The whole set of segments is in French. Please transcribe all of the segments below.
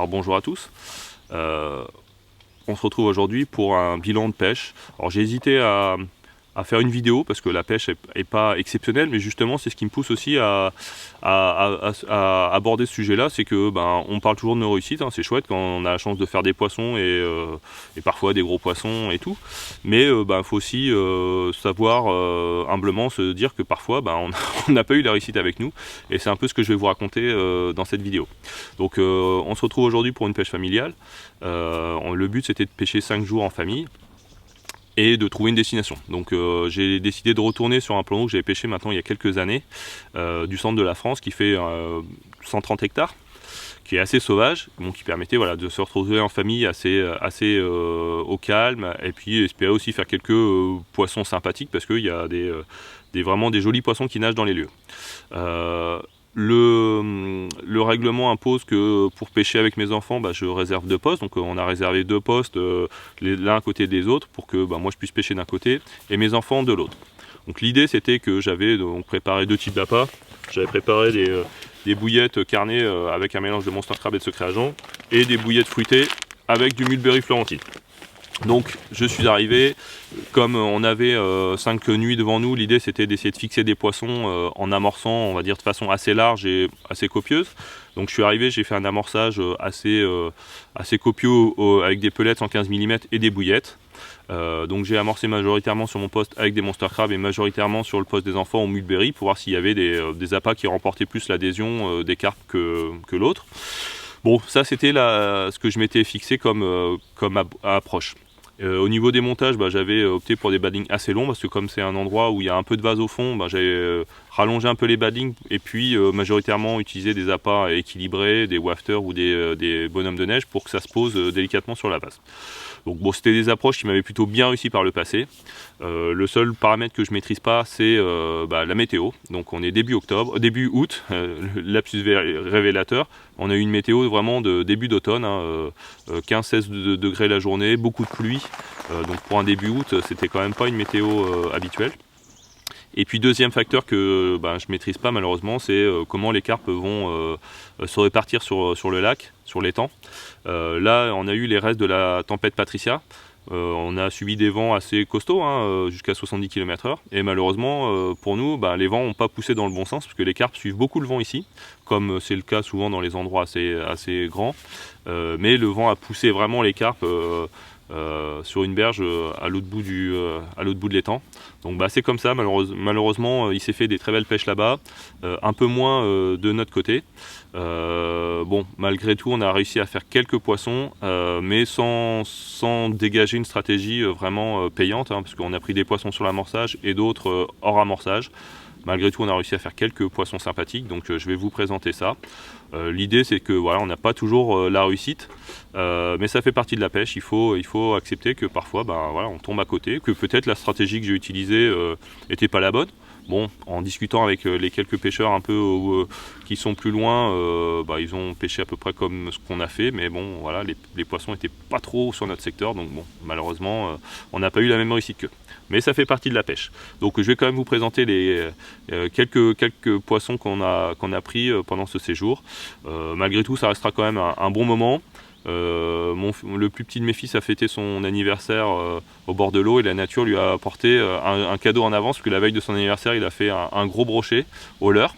bonjour à tous. On se retrouve aujourd'hui pour un bilan de pêche. Alors j'ai hésité à faire une vidéo parce que la pêche est pas exceptionnelle, mais justement c'est ce qui me pousse aussi à aborder ce sujet-là, c'est que on parle toujours de nos réussites, hein, c'est chouette quand on a la chance de faire des poissons et parfois des gros poissons et tout, mais faut aussi savoir humblement se dire que parfois on n'a pas eu la réussite avec nous, et c'est un peu ce que je vais vous raconter dans cette vidéo. Donc on se retrouve aujourd'hui pour une pêche familiale. Le but c'était de pêcher 5 jours en famille et de trouver une destination. Donc j'ai décidé de retourner sur un plan d'eau que j'avais pêché maintenant il y a quelques années, du centre de la France, qui fait 130 hectares, qui est assez sauvage, donc qui permettait de se retrouver en famille assez au calme, et puis espérer aussi faire quelques poissons sympathiques, parce qu'il y a vraiment des jolis poissons qui nagent dans les lieux. Le règlement impose que pour pêcher avec mes enfants, je réserve 2 postes. Donc on a réservé 2 postes, l'un à côté des autres, pour que moi je puisse pêcher d'un côté et mes enfants de l'autre. Donc l'idée c'était que j'avais préparé 2 types d'appâts. J'avais préparé des bouillettes carnées avec un mélange de Monster Crab et de secret agent, et des bouillettes fruitées avec du mulberry Florentine. Donc je suis arrivé, comme on avait 5 nuits devant nous, l'idée c'était d'essayer de fixer des poissons en amorçant, on va dire, de façon assez large et assez copieuse. Donc je suis arrivé, j'ai fait un amorçage assez copieux avec des pelettes 115 mm et des bouillettes. Donc j'ai amorcé majoritairement sur mon poste avec des Monster Crab et majoritairement sur le poste des enfants au mulberry, pour voir s'il y avait des appâts qui remportaient plus l'adhésion des carpes que l'autre. Bon, ça c'était ce que je m'étais fixé comme approche. Au niveau des montages, j'avais opté pour des baddings assez longs, parce que comme c'est un endroit où il y a un peu de vase au fond, j'avais rallongé un peu les baddings, et puis majoritairement utilisé des appâts équilibrés, des wafters ou des bonhommes de neige, pour que ça se pose délicatement sur la vase. Donc bon, c'était des approches qui m'avaient plutôt bien réussi par le passé. Le seul paramètre que je maîtrise pas, c'est la météo. Donc on est début août, lapsus révélateur. On a eu une météo vraiment de début d'automne, 15-16 degrés la journée, beaucoup de pluie. Donc pour un début août, c'était quand même pas une météo habituelle. Et puis deuxième facteur que je maîtrise pas malheureusement, c'est comment les carpes vont se répartir sur le lac, sur l'étang. Là on a eu les restes de la tempête Patricia. On a subi des vents assez costauds, jusqu'à 70 km/h, et malheureusement pour nous, les vents n'ont pas poussé dans le bon sens, parce que les carpes suivent beaucoup le vent ici, comme c'est le cas souvent dans les endroits assez grands, mais le vent a poussé vraiment les carpes sur une berge à l'autre bout de l'étang. Donc c'est comme ça, malheureusement il s'est fait des très belles pêches là-bas, un peu moins de notre côté. Malgré tout on a réussi à faire quelques poissons, mais sans dégager une stratégie vraiment payante, parce qu'on a pris des poissons sur l'amorçage et d'autres hors amorçage. Malgré tout on a réussi à faire quelques poissons sympathiques, donc je vais vous présenter ça. L'idée c'est que on n'a pas toujours la réussite, mais ça fait partie de la pêche. Il faut accepter que parfois on tombe à côté, que peut-être la stratégie que j'ai utilisée n'était pas la bonne. Bon, en discutant avec les quelques pêcheurs un peu qui sont plus loin, ils ont pêché à peu près comme ce qu'on a fait, mais bon, voilà, les poissons n'étaient pas trop sur notre secteur, donc bon, malheureusement, on n'a pas eu la même réussite qu'eux. Mais ça fait partie de la pêche. Donc je vais quand même vous présenter les quelques poissons qu'on a pris pendant ce séjour. Malgré tout, ça restera quand même un bon moment. Le plus petit de mes fils a fêté son anniversaire au bord de l'eau, et la nature lui a apporté un cadeau en avance, parce que la veille de son anniversaire il a fait un gros brochet au leurre.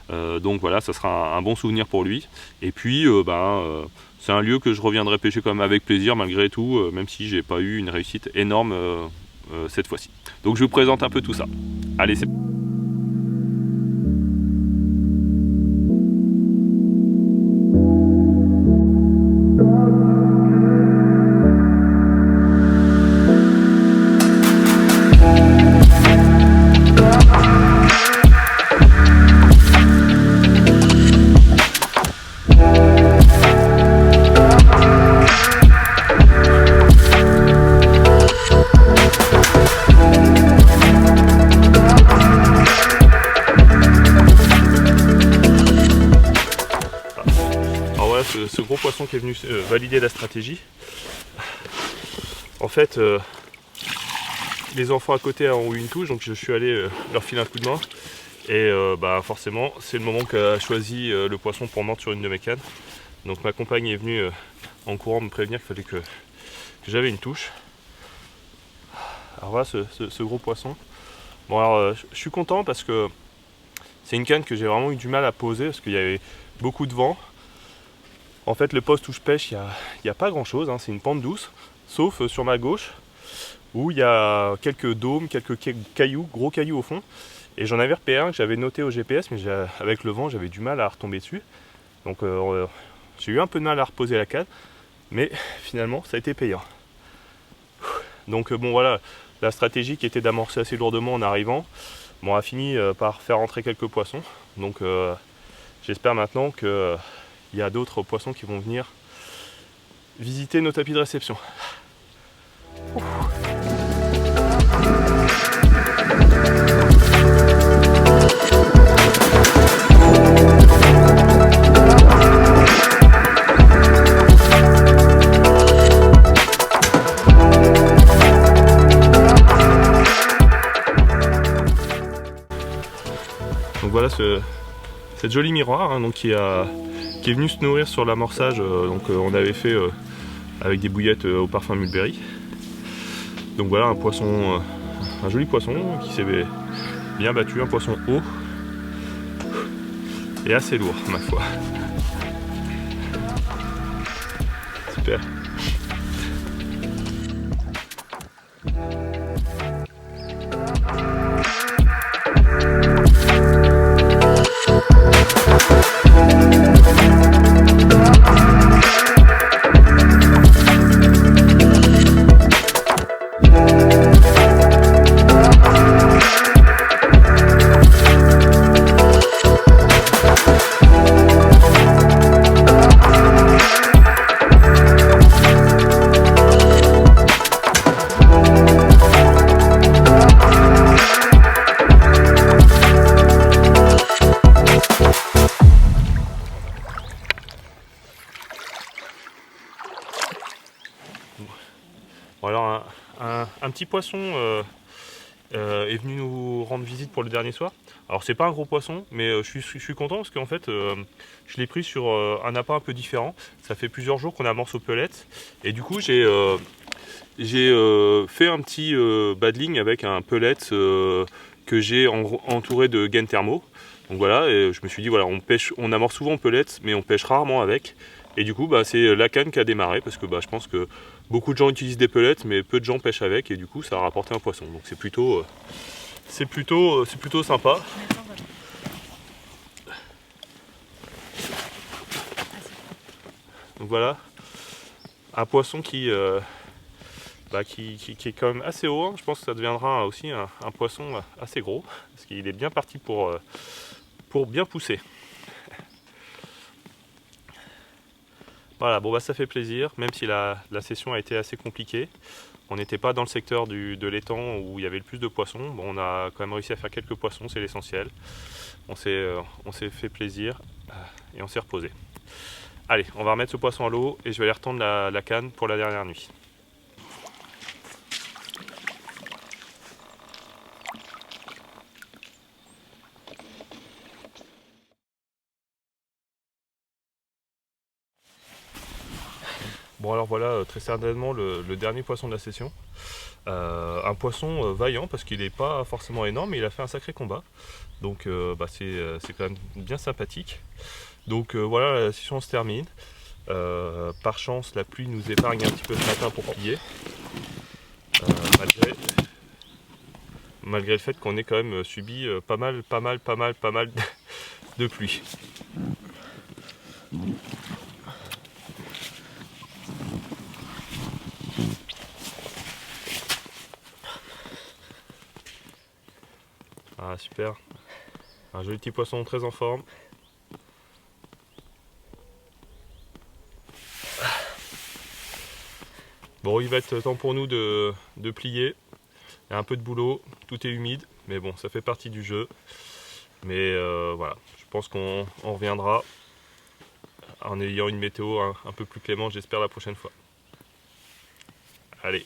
Donc voilà, ça sera un bon souvenir pour lui. Et puis c'est un lieu que je reviendrai pêcher quand même avec plaisir malgré tout, même si j'ai pas eu une réussite énorme cette fois-ci. Donc je vous présente un peu tout ça. Allez, c'est ce gros poisson qui est venu valider la stratégie. En fait, les enfants à côté ont eu une touche, donc je suis allé leur filer un coup de main. Et forcément, c'est le moment qu'a choisi le poisson pour mordre sur une de mes cannes. Donc ma compagne est venue en courant me prévenir qu'il fallait que j'avais une touche. Alors voilà ce gros poisson. Bon alors je suis content parce que c'est une canne que j'ai vraiment eu du mal à poser parce qu'il y avait beaucoup de vent. En fait le poste où je pêche, il n'y a pas grand chose, hein, c'est une pente douce, sauf sur ma gauche où il y a quelques dômes, quelques cailloux, gros cailloux au fond. Et j'en avais repéré un que j'avais noté au GPS, mais avec le vent j'avais du mal à retomber dessus. Donc j'ai eu un peu de mal à reposer la canne, mais finalement ça a été payant. Donc bon voilà, la stratégie qui était d'amorcer assez lourdement en arrivant, bon, a fini par faire rentrer quelques poissons. Donc j'espère maintenant qu'il y a d'autres poissons qui vont venir visiter nos tapis de réception. Ouf. Donc voilà cette jolie miroir hein, donc qui est venue se nourrir sur l'amorçage. On avait fait avec des bouillettes au parfum mulberry. Donc voilà un poisson, un joli poisson qui s'est bien battu, un poisson haut et assez lourd ma foi. Super. Bon alors un petit poisson est venu nous rendre visite pour le dernier soir. Alors c'est pas un gros poisson, mais je suis content parce qu'en fait je l'ai pris sur un appât un peu différent. Ça fait plusieurs jours qu'on amorce aux pelettes et du coup j'ai fait un petit badling avec un pellet que j'ai entouré de gaines thermo. Donc voilà, et je me suis dit voilà, on amorce souvent en pellet, mais on pêche rarement avec. Et du coup, bah, c'est la canne qui a démarré parce que bah, je pense que beaucoup de gens utilisent des pellets, mais peu de gens pêchent avec, et du coup, ça a rapporté un poisson. Donc c'est plutôt sympa. Donc voilà, un poisson qui est quand même assez haut. Hein. Je pense que ça deviendra aussi un poisson assez gros parce qu'il est bien parti pour bien pousser. Voilà, bon bah ça fait plaisir, même si la session a été assez compliquée. On n'était pas dans le secteur de l'étang où il y avait le plus de poissons. Bon, on a quand même réussi à faire quelques poissons, c'est l'essentiel. On s'est fait plaisir et on s'est reposé. Allez, on va remettre ce poisson à l'eau et je vais aller retendre la canne pour la dernière nuit. Bon alors voilà, très certainement le dernier poisson de la session. Un poisson vaillant parce qu'il n'est pas forcément énorme, mais il a fait un sacré combat. Donc c'est quand même bien sympathique. Donc voilà, la session se termine. Par chance, la pluie nous épargne un petit peu ce matin pour plier. Malgré le fait qu'on ait quand même subi pas mal de pluie. Ah super, un joli petit poisson très en forme. Bon, il va être temps pour nous de plier. Il y a un peu de boulot, tout est humide, mais bon, ça fait partie du jeu. Mais voilà, je pense qu'on reviendra en ayant une météo un peu plus clémente, j'espère, la prochaine fois. Allez.